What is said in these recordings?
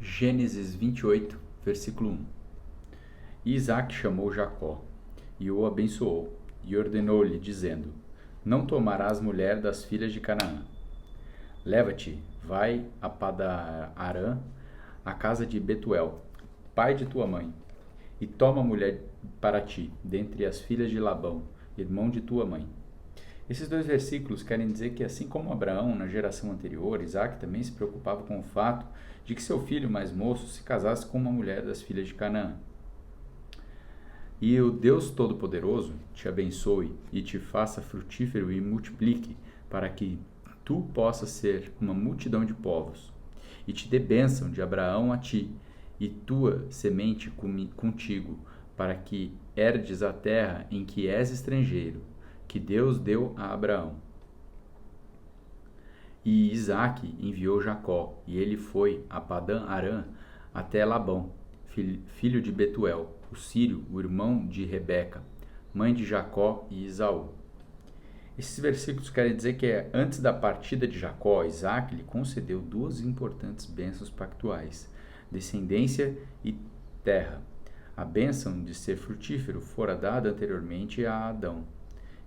Gênesis 28, versículo 1. E Isaque chamou Jacó, e o abençoou, e ordenou-lhe, dizendo: Não tomarás mulher das filhas de Canaã. Leva-te, vai a Padan-Arã, a casa de Betuel, pai de tua mãe, e toma mulher para ti, dentre as filhas de Labão, irmão de tua mãe. Esses dois versículos querem dizer que, assim como Abraão, na geração anterior, Isaque também se preocupava com o fato de que seu filho mais moço se casasse com uma mulher das filhas de Canaã. E o Deus Todo-Poderoso te abençoe e te faça frutífero e multiplique, para que tu possas ser uma multidão de povos, e te dê bênção de Abraão a ti, e tua semente contigo, para que herdes a terra em que és estrangeiro, que Deus deu a Abraão. E Isaque enviou Jacó, e ele foi a Padan-Arã até Labão, filho de Betuel, o sírio, o irmão de Rebeca, mãe de Jacó e Esaú. Esses versículos querem dizer que antes da partida de Jacó, Isaque lhe concedeu duas importantes bênçãos pactuais: descendência e terra. A bênção de ser frutífero fora dada anteriormente a Adão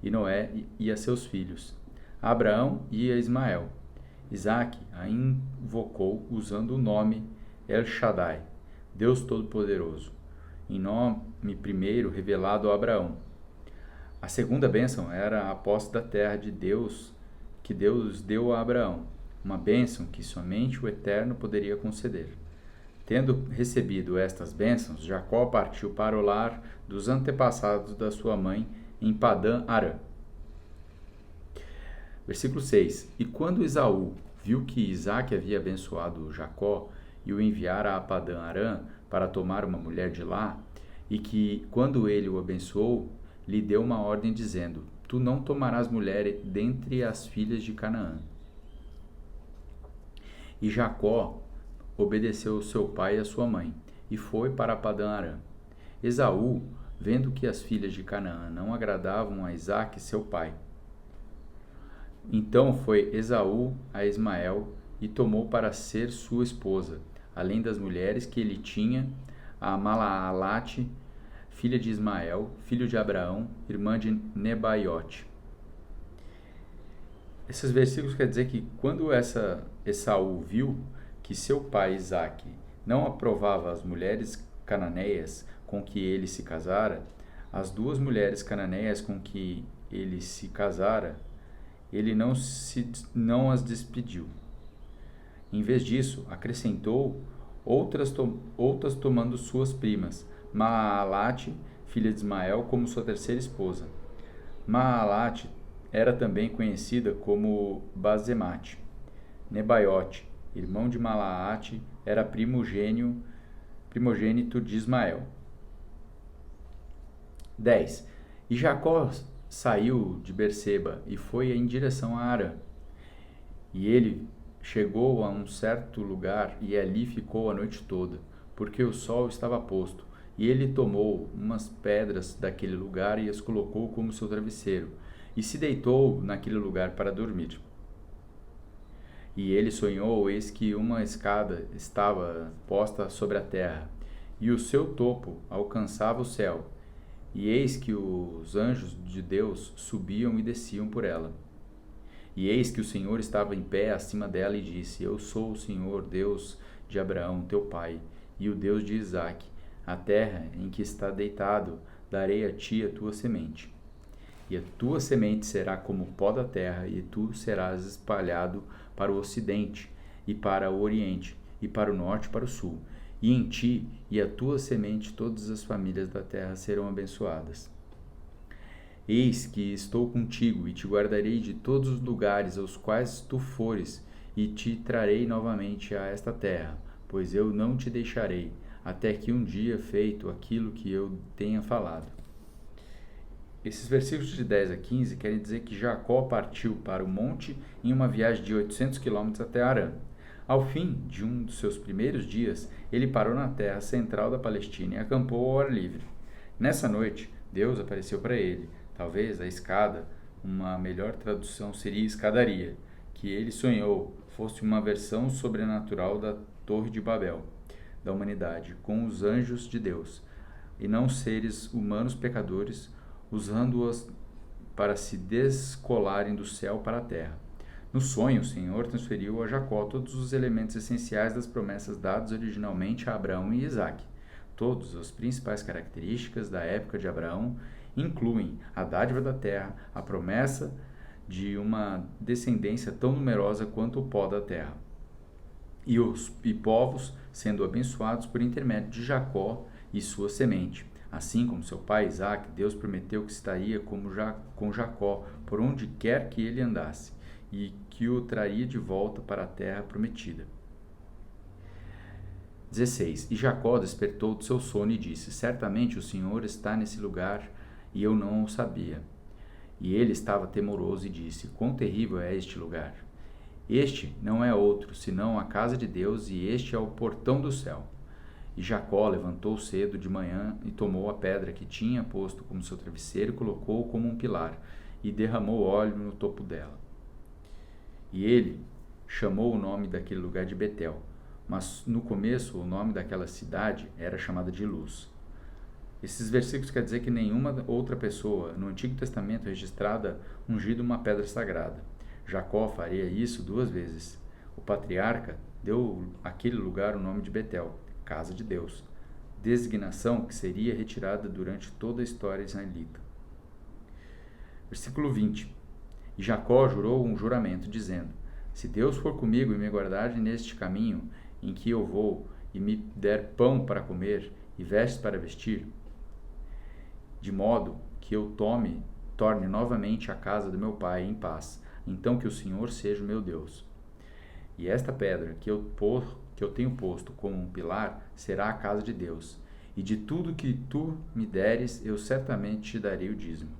e Noé e a seus filhos, a Abraão e a Ismael. Isaque a invocou usando o nome El Shaddai, Deus Todo-Poderoso, em nome primeiro revelado a Abraão. A segunda bênção era a posse da terra de Deus, que Deus deu a Abraão, uma bênção que somente o Eterno poderia conceder. Tendo recebido estas bênçãos, Jacó partiu para o lar dos antepassados da sua mãe em Padan-Arã. Versículo 6. E quando Esaú viu que Isaque havia abençoado Jacó e o enviara a Padan-Arã para tomar uma mulher de lá, e que, quando ele o abençoou, lhe deu uma ordem dizendo: Tu não tomarás mulher dentre as filhas de Canaã. E Jacó obedeceu seu pai e a sua mãe, e foi para Padan-Arã. Esaú, vendo que as filhas de Canaã não agradavam a Isaque, seu pai, então foi Esaú a Ismael e tomou para ser sua esposa, além das mulheres que ele tinha, a Malaalate, filha de Ismael, filho de Abraão, irmã de Nebaiote. Esses versículos quer dizer que quando Esaú viu que seu pai Isaque não aprovava as mulheres cananeias com que ele se casara, as duas mulheres cananeias com que ele se casara, ele não as despediu. Em vez disso, acrescentou outras tomando suas primas, Maalate, filha de Ismael, como sua terceira esposa. Maalate era também conhecida como Bazemate. Nebaiote, irmão de Malaate, era primogênito de Ismael. 10. E Jacó saiu de Berseba e foi em direção a Arã. E ele chegou a um certo lugar e ali ficou a noite toda, porque o sol estava posto. E ele tomou umas pedras daquele lugar e as colocou como seu travesseiro, e se deitou naquele lugar para dormir. E ele sonhou, eis que uma escada estava posta sobre a terra, e o seu topo alcançava o céu. E eis que os anjos de Deus subiam e desciam por ela. E eis que o Senhor estava em pé acima dela e disse: Eu sou o Senhor, Deus de Abraão, teu pai, e o Deus de Isaque. A terra em que está deitado darei a ti a tua semente. E a tua semente será como o pó da terra, e tu serás espalhado para o ocidente, e para o oriente, e para o norte e para o sul. E em ti e a tua semente todas as famílias da terra serão abençoadas. Eis que estou contigo, e te guardarei de todos os lugares aos quais tu fores, e te trarei novamente a esta terra, pois eu não te deixarei, até que um dia feito aquilo que eu tenha falado. Esses versículos de 10 a 15 querem dizer que Jacó partiu para o monte em uma viagem de 800 quilômetros até Arã. Ao fim de um dos seus primeiros dias, ele parou na terra central da Palestina e acampou ao ar livre. Nessa noite, Deus apareceu para ele. Talvez a escada, uma melhor tradução seria escadaria, que ele sonhou fosse uma versão sobrenatural da Torre de Babel. da humanidade com os anjos de Deus, e não seres humanos pecadores, usando-os para se descolarem do céu para a terra. No sonho, o Senhor transferiu a Jacó todos os elementos essenciais das promessas dadas originalmente a Abraão e Isaque. Todas as principais características da época de Abraão incluem a dádiva da terra, a promessa de uma descendência tão numerosa quanto o pó da terra, e povos sendo abençoados por intermédio de Jacó e sua semente. Assim como seu pai Isaque, Deus prometeu que estaria com Jacó por onde quer que ele andasse, e que o traria de volta para a terra prometida. 16. E Jacó despertou do seu sono e disse: Certamente o Senhor está nesse lugar, e eu não o sabia. E ele estava temoroso e disse: Quão terrível é este lugar! Este não é outro, senão a casa de Deus, e este é o portão do céu. E Jacó levantou cedo de manhã e tomou a pedra que tinha posto como seu travesseiro e colocou como um pilar, e derramou óleo no topo dela. E ele chamou o nome daquele lugar de Betel, mas no começo o nome daquela cidade era chamada de Luz. Esses versículos quer dizer que nenhuma outra pessoa no Antigo Testamento registrada ungido uma pedra sagrada. Jacó faria isso 2 vezes. O patriarca deu àquele lugar o nome de Betel, casa de Deus, designação que seria retirada durante toda a história israelita. Versículo 20. E Jacó jurou um juramento, dizendo: Se Deus for comigo e me guardar neste caminho em que eu vou, e me der pão para comer e vestes para vestir, de modo que eu torne novamente a casa do meu pai em paz, então que o Senhor seja o meu Deus. E esta pedra que eu tenho posto como um pilar será a casa de Deus, e de tudo que tu me deres, eu certamente te darei o dízimo.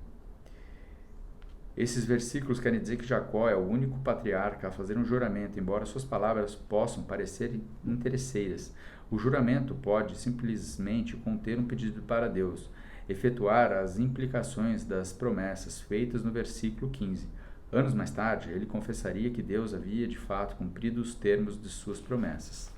Esses versículos querem dizer que Jacó é o único patriarca a fazer um juramento, embora suas palavras possam parecer interesseiras. O juramento pode simplesmente conter um pedido para Deus, efetuar as implicações das promessas feitas no versículo 15. Anos mais tarde, ele confessaria que Deus havia de fato cumprido os termos de suas promessas.